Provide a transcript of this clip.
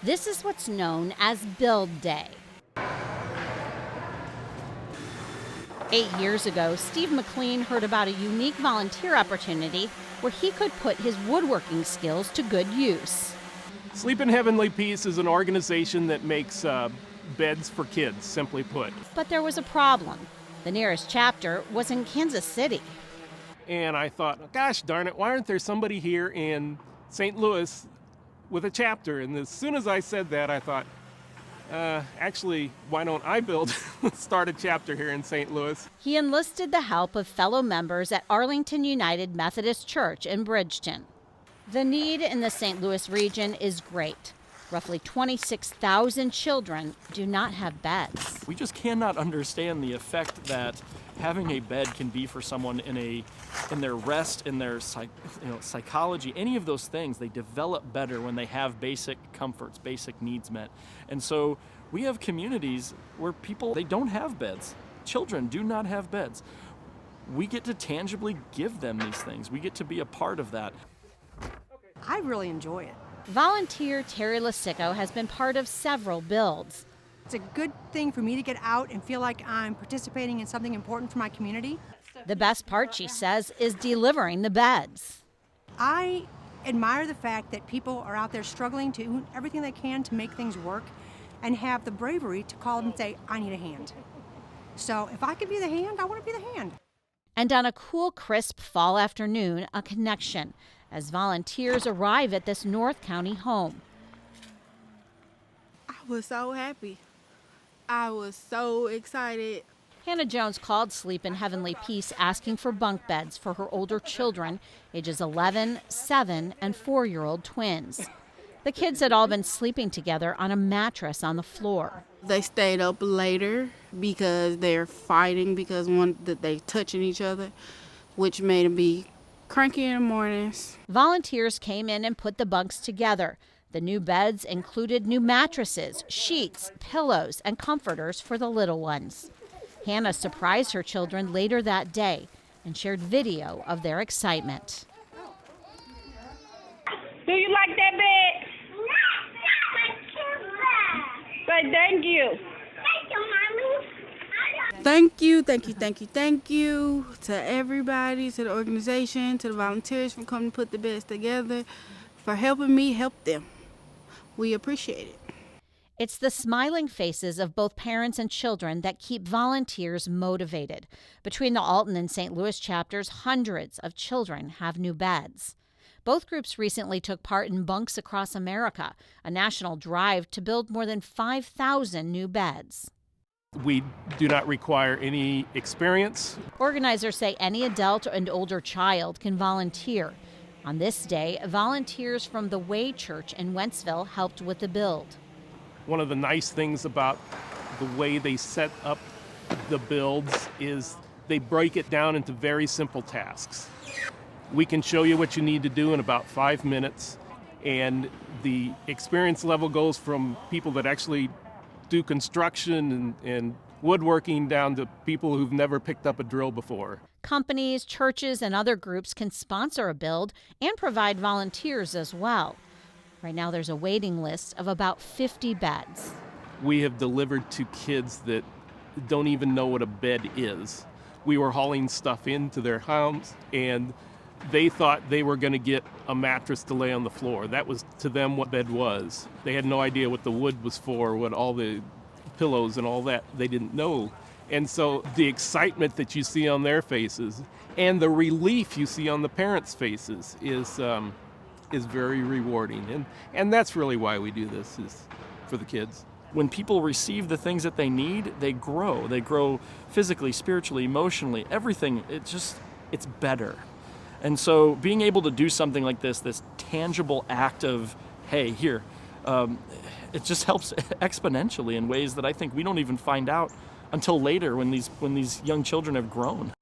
This is what's known as Build Day. 8 years ago, Steve McLean heard about a unique volunteer opportunity where he could put his woodworking skills to good use. Sleep in Heavenly Peace is an organization that makes beds for kids, simply put. But there was a problem. The nearest chapter was in Kansas City. And I thought, gosh darn it, why aren't there somebody here in St. Louis with a chapter? And as soon as I said that, I thought, actually, why don't I start a chapter here in St. Louis? He enlisted the help of fellow members at Arlington United Methodist Church in Bridgeton. The need in the St. Louis region is great. Roughly 26,000 children do not have beds. We just cannot understand the effect that having a bed can be for someone in their rest, in their psychology, any of those things. They develop better when they have basic comforts, basic needs met. And so we have communities where people, they don't have beds. Children do not have beds. We get to tangibly give them these things. We get to be a part of that. I really enjoy it. Volunteer Terry Lasico has been part of several builds. It's a good thing for me to get out and feel like I'm participating in something important for my community. The best part, she says, is delivering the beds. I admire the fact that people are out there struggling to do everything they can to make things work and have the bravery to call them and say, I need a hand. So if I could be the hand, I want to be the hand. And on a cool, crisp fall afternoon, a connection as volunteers arrive at this North County home. I was so happy. I was so excited. Hannah Jones called Sleep in Heavenly Peace asking for bunk beds for her older children, ages 11, 7, and 4-year-old twins. The kids had all been sleeping together on a mattress on the floor. They stayed up later because they're fighting because they're touching each other, which made them be cranky in the mornings. Volunteers came in and put the bunks together. The new beds included new mattresses, sheets, pillows, and comforters for the little ones. Hannah surprised her children later that day and shared video of their excitement. Do you like that bed? But thank you. Thank you to everybody, to the organization, to the volunteers for coming to put the beds together, for helping me help them. We appreciate it. It's the smiling faces of both parents and children that keep volunteers motivated. Between the Alton and St. Louis chapters, hundreds of children have new beds. Both groups recently took part in Bunks Across America, a national drive to build more than 5,000 new beds. We do not require any experience. Organizers say any adult and older child can volunteer. On this day, volunteers from the Way Church in Wentzville helped with the build. One of the nice things about the way they set up the builds is they break it down into very simple tasks. We can show you what you need to do in about 5 minutes, and the experience level goes from people that actually do construction and woodworking down to people who've never picked up a drill before. Companies, churches, and other groups can sponsor a build and provide volunteers as well. Right now there's a waiting list of about 50 beds. We have delivered to kids that don't even know what a bed is. We were hauling stuff into their homes, and they thought they were going to get a mattress to lay on the floor. That was to them what bed was. They had no idea what the wood was for, what all the pillows and all that. They didn't know. And so the excitement that you see on their faces and the relief you see on the parents' faces is very rewarding. And that's really why we do this, is for the kids. When people receive the things that they need, they grow. They grow physically, spiritually, emotionally, everything. It's better. And so being able to do something like this tangible act of, hey, here, it just helps exponentially in ways that I think we don't even find out until later when these young children have grown.